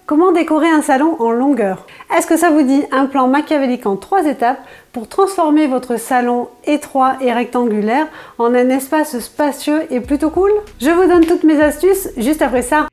Comment décorer un salon en longueur? Est-ce que ça vous dit un plan machiavélique en 3 étapes pour transformer votre salon étroit et rectangulaire en un espace spacieux et plutôt cool? Je vous donne toutes mes astuces juste après ça.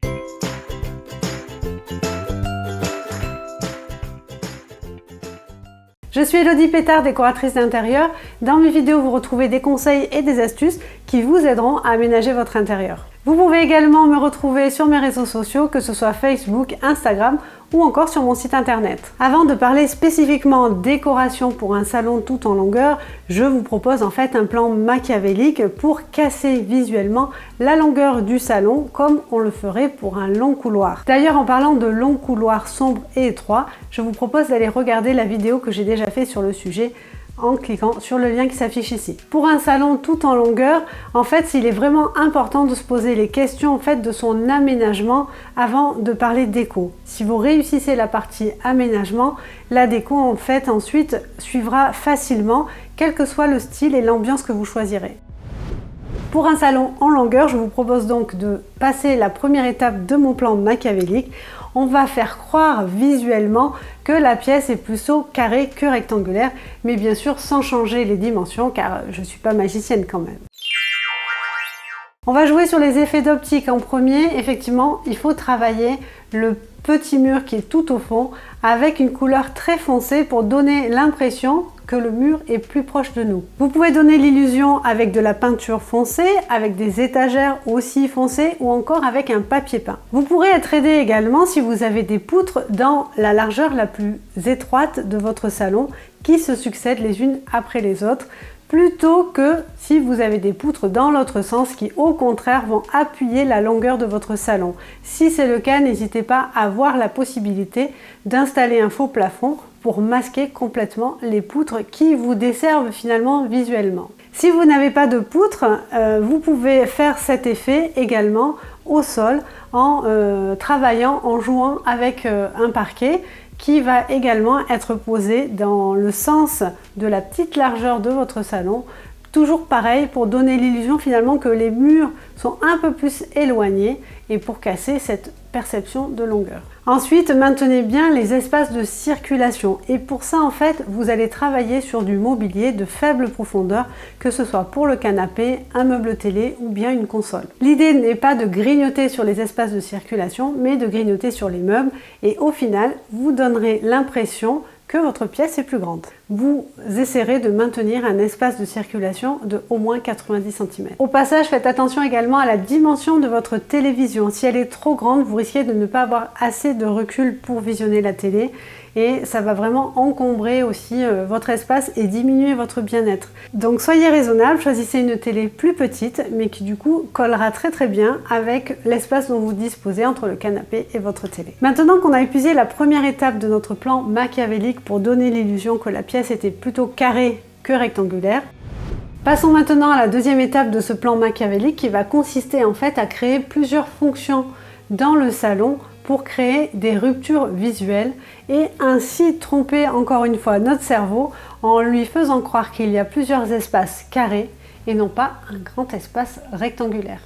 Je suis Elodie Pétard, décoratrice d'intérieur. Dans mes vidéos, vous retrouvez des conseils et des astuces qui vous aideront à aménager votre intérieur. Vous pouvez également me retrouver sur mes réseaux sociaux, que ce soit Facebook, Instagram ou encore sur mon site internet. Avant de parler spécifiquement décoration pour un salon tout en longueur, je vous propose en fait un plan machiavélique pour casser visuellement la longueur du salon comme on le ferait pour un long couloir. D'ailleurs, en parlant de long couloir sombre et étroit, je vous propose d'aller regarder la vidéo que j'ai déjà fait sur le sujet en cliquant sur le lien qui s'affiche ici. Pour un salon tout en longueur, en fait, il est vraiment important de se poser les questions en fait de son aménagement avant de parler déco. Si vous réussissez la partie aménagement, la déco en fait ensuite suivra facilement, quel que soit le style et l'ambiance que vous choisirez. Pour un salon en longueur, je vous propose donc de passer la première étape de mon plan machiavélique. On va faire croire visuellement que la pièce est plutôt carrée que rectangulaire, mais bien sûr sans changer les dimensions car je ne suis pas magicienne quand même. On va jouer sur les effets d'optique en premier. Effectivement, il faut travailler le petit mur qui est tout au fond avec une couleur très foncée pour donner l'impression que le mur est plus proche de nous. Vous pouvez donner l'illusion avec de la peinture foncée, avec des étagères aussi foncées ou encore avec un papier peint. Vous pourrez être aidé également si vous avez des poutres dans la largeur la plus étroite de votre salon qui se succèdent les unes après les autres, plutôt que si vous avez des poutres dans l'autre sens qui au contraire vont appuyer la longueur de votre salon. Si c'est le cas, n'hésitez pas à voir la possibilité d'installer un faux plafond pour masquer complètement les poutres qui vous desservent finalement visuellement. Si vous n'avez pas de poutres, vous pouvez faire cet effet également au sol en travaillant, en jouant avec un parquet qui va également être posé dans le sens de la petite largeur de votre salon. Toujours pareil pour donner l'illusion finalement que les murs sont un peu plus éloignés et pour casser cette perception de longueur. Ensuite, maintenez bien les espaces de circulation et pour ça en fait, vous allez travailler sur du mobilier de faible profondeur, que ce soit pour le canapé, un meuble télé ou bien une console. L'idée n'est pas de grignoter sur les espaces de circulation, mais de grignoter sur les meubles et au final, vous donnerez l'impression que votre pièce est plus grande. Vous essaierez de maintenir un espace de circulation de au moins 90 cm. Au passage, faites attention également à la dimension de votre télévision. Si elle est trop grande, vous risquez de ne pas avoir assez de recul pour visionner la télé et ça va vraiment encombrer aussi votre espace et diminuer votre bien-être. Donc soyez raisonnable, choisissez une télé plus petite mais qui du coup collera très bien avec l'espace dont vous disposez entre le canapé et votre télé. Maintenant qu'on a épuisé la première étape de notre plan machiavélique pour donner l'illusion que la pièce était plutôt carrée que rectangulaire, passons maintenant à la deuxième étape de ce plan machiavélique qui va consister en fait à créer plusieurs fonctions dans le salon pour créer des ruptures visuelles et ainsi tromper encore une fois notre cerveau en lui faisant croire qu'il y a plusieurs espaces carrés et non pas un grand espace rectangulaire.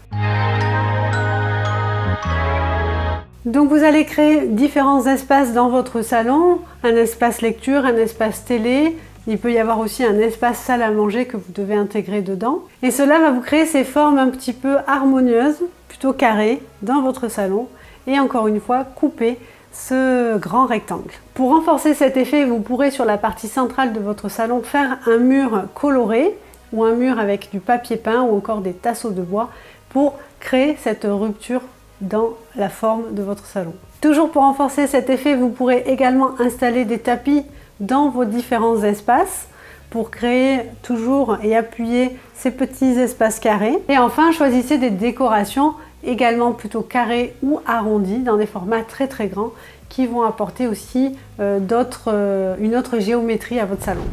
Donc vous allez créer différents espaces dans votre salon, un espace lecture, un espace télé, il peut y avoir aussi un espace salle à manger que vous devez intégrer dedans. Et cela va vous créer ces formes un petit peu harmonieuses, plutôt carrées, dans votre salon. Et encore une fois, couper ce grand rectangle. Pour renforcer cet effet, vous pourrez sur la partie centrale de votre salon faire un mur coloré ou un mur avec du papier peint ou encore des tasseaux de bois pour créer cette rupture dans la forme de votre salon. Toujours pour renforcer cet effet, vous pourrez également installer des tapis dans vos différents espaces pour créer toujours et appuyer ces petits espaces carrés. Et enfin, choisissez des décorations également plutôt carrées ou arrondies dans des formats très grands qui vont apporter aussi une autre géométrie à votre salon.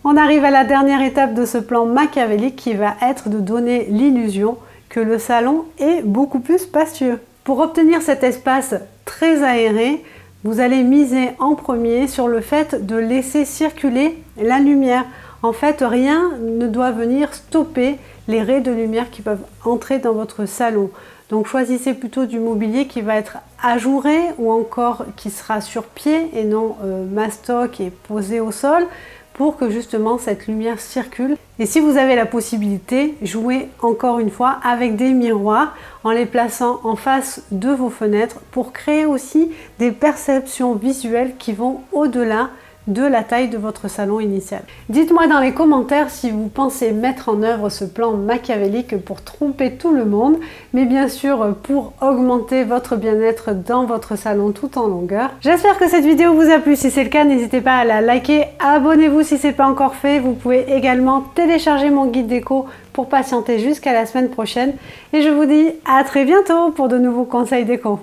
On arrive à la dernière étape de ce plan machiavélique qui va être de donner l'illusion que le salon est beaucoup plus spacieux. Pour obtenir cet espace très aéré, vous allez miser en premier sur le fait de laisser circuler la lumière. En fait, rien ne doit venir stopper les raies de lumière qui peuvent entrer dans votre salon. Donc choisissez plutôt du mobilier qui va être ajouré ou encore qui sera sur pied et non mastoc et posé au sol, pour que justement cette lumière circule. Et si vous avez la possibilité, jouez encore une fois avec des miroirs en les plaçant en face de vos fenêtres pour créer aussi des perceptions visuelles qui vont au-delà de la taille de votre salon initial. Dites-moi dans les commentaires si vous pensez mettre en œuvre ce plan machiavélique pour tromper tout le monde, mais bien sûr pour augmenter votre bien-être dans votre salon tout en longueur. J'espère que cette vidéo vous a plu. Si c'est le cas, n'hésitez pas à la liker, abonnez-vous si ce n'est pas encore fait. Vous pouvez également télécharger mon guide déco pour patienter jusqu'à la semaine prochaine. Et je vous dis à très bientôt pour de nouveaux conseils déco.